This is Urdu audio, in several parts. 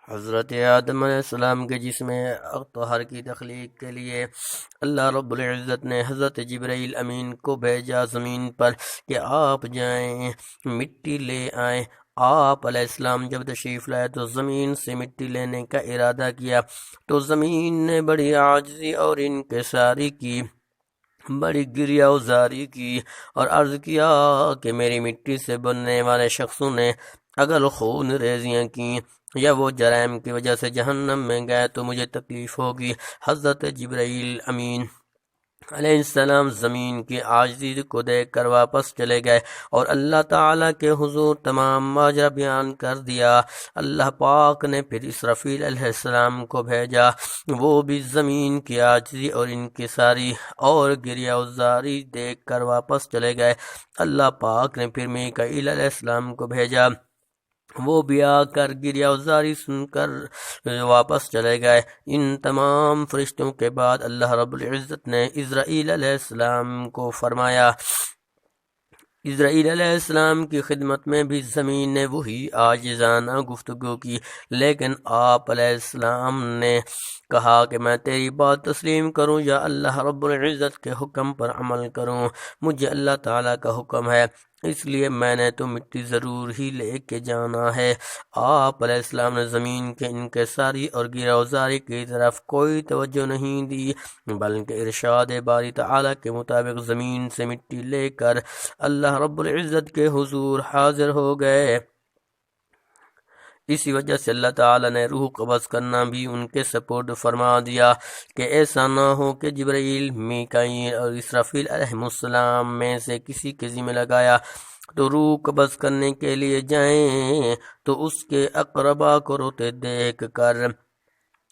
حضرت آدم علیہ السلام کے جسم اطہر کی تخلیق کے لیے اللہ رب العزت نے حضرت جبرائیل امین کو بھیجا زمین پر کہ آپ جائیں مٹی لے آئیں۔ آپ علیہ السلام جب تشریف لائے تو زمین سے مٹی لینے کا ارادہ کیا تو زمین نے بڑی عاجزی اور انکساری کی، بڑی گریہ وزاری کی اور عرض کیا کہ میری مٹی سے بننے والے شخصوں نے اگر خون ریزیاں کی یا وہ جرائم کی وجہ سے جہنم میں گئے تو مجھے تکلیف ہوگی۔ حضرت جبرائیل امین علیہ السلام زمین کی عاجزی کو دیکھ کر واپس چلے گئے اور اللہ تعالیٰ کے حضور تمام ماجرا بیان کر دیا۔ اللہ پاک نے پھر اسرافیل علیہ السلام کو بھیجا، وہ بھی زمین کی عاجزی اور انکساری اور گریہ وزاری دیکھ کر واپس چلے گئے۔ اللہ پاک نے پھر میکائیل علیہ السلام کو بھیجا، وہ بھی آ کر گریہ وزاری سن کر واپس چلے گئے۔ ان تمام فرشتوں کے بعد اللہ رب العزت نے اسرائیل علیہ السلام کو فرمایا۔ اسرائیل علیہ السلام کی خدمت میں بھی زمین نے وہی عاجزانہ گفتگو کی، لیکن آپ علیہ السلام نے کہا کہ میں تیری بات تسلیم کروں یا اللہ رب العزت کے حکم پر عمل کروں؟ مجھے اللہ تعالیٰ کا حکم ہے، اس لیے میں نے تو مٹی ضرور ہی لے کے جانا ہے۔ آپ علیہ السلام نے زمین کے انکساری اور گریہ وزاری کی طرف کوئی توجہ نہیں دی، بلکہ ارشاد باری تعالیٰ کے مطابق زمین سے مٹی لے کر اللہ رب العزت کے حضور حاضر ہو گئے۔ اسی وجہ سے اللہ تعالیٰ نے روح قبض کرنا بھی ان کے سپرد فرما دیا کہ ایسا نہ ہو کہ جبرائیل، میکائیل اور اسرافیل علیہ السلام میں سے کسی کے ذمہ لگایا تو روح قبض کرنے کے لیے جائیں تو اس کے اقربا کو روتے دیکھ کر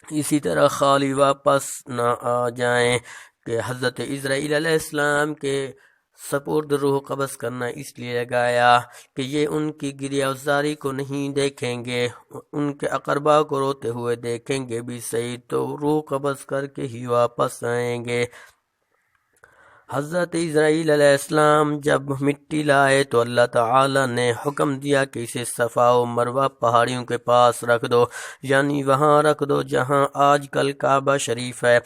اسی طرح خالی واپس نہ آ جائیں کہ حضرت اسرائیل علیہ السلام کے سپرد روح قبض کرنا اس لیے لگایا کہ یہ ان کی گریہ وزاری کو نہیں دیکھیں گے، ان کے اقربا کو روتے ہوئے دیکھیں گے بھی صحیح تو روح قبض کر کے ہی واپس آئیں گے۔ حضرت اسرائیل علیہ السلام جب مٹی لائے تو اللہ تعالی نے حکم دیا کہ اسے صفا و مروہ پہاڑیوں کے پاس رکھ دو، یعنی وہاں رکھ دو جہاں آج کل کعبہ شریف ہے۔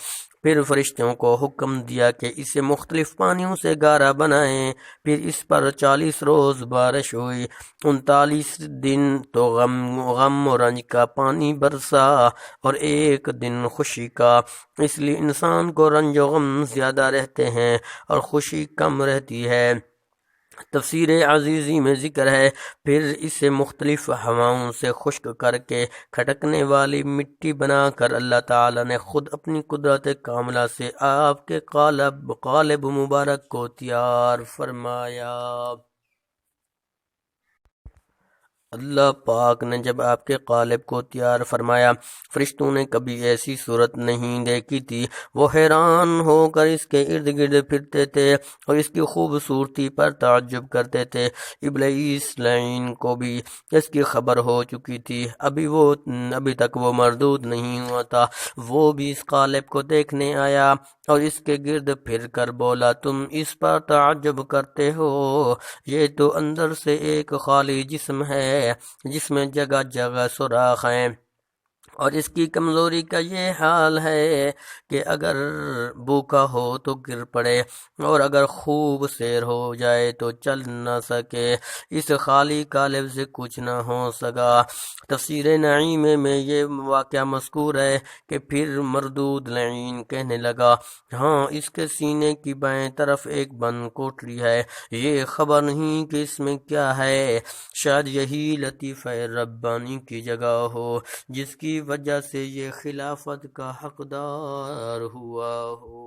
پھر فرشتوں کو حکم دیا کہ اسے مختلف پانیوں سے گارا بنائیں۔ پھر اس پر 40 روز بارش ہوئی، 39 دن تو غم و رنج کا پانی برسا اور 1 دن خوشی کا۔ اس لیے انسان کو رنج و غم زیادہ رہتے ہیں اور خوشی کم رہتی ہے۔ تفسیر عزیزی میں ذکر ہے، پھر اسے مختلف ہواؤں سے خشک کر کے کھٹکنے والی مٹی بنا کر اللہ تعالی نے خود اپنی قدرت کاملہ سے آپ کے قالب مبارک کو تیار فرمایا۔ اللہ پاک نے جب آپ کے قالب کو تیار فرمایا، فرشتوں نے کبھی ایسی صورت نہیں دیکھی تھی۔ وہ حیران ہو کر اس کے ارد گرد پھرتے تھے اور اس کی خوبصورتی پر تعجب کرتے تھے۔ ابلیس لعین کو بھی اس کی خبر ہو چکی تھی، ابھی تک وہ مردود نہیں ہوا تھا۔ وہ بھی اس قالب کو دیکھنے آیا اور اس کے گرد پھر کر بولا، تم اس پر تعجب کرتے ہو؟ یہ تو اندر سے ایک خالی جسم ہے جس میں جگہ جگہ سوراخ ہیں، اور اس کی کمزوری کا یہ حال ہے کہ اگر بھوکا ہو تو گر پڑے اور اگر خوب سیر ہو جائے تو چل نہ سکے۔ اس خالی قالب سے کچھ نہ ہو سکا۔ تفسیر نعیمہ میں یہ واقعہ مذکور ہے کہ پھر مردود لعین کہنے لگا، ہاں اس کے سینے کی بائیں طرف ایک بند کوٹری ہے، یہ خبر نہیں کہ اس میں کیا ہے، شاید یہی لطیفہ ربانی کی جگہ ہو جس کی وجہ سے یہ خلافت کا حقدار ہوا ہو۔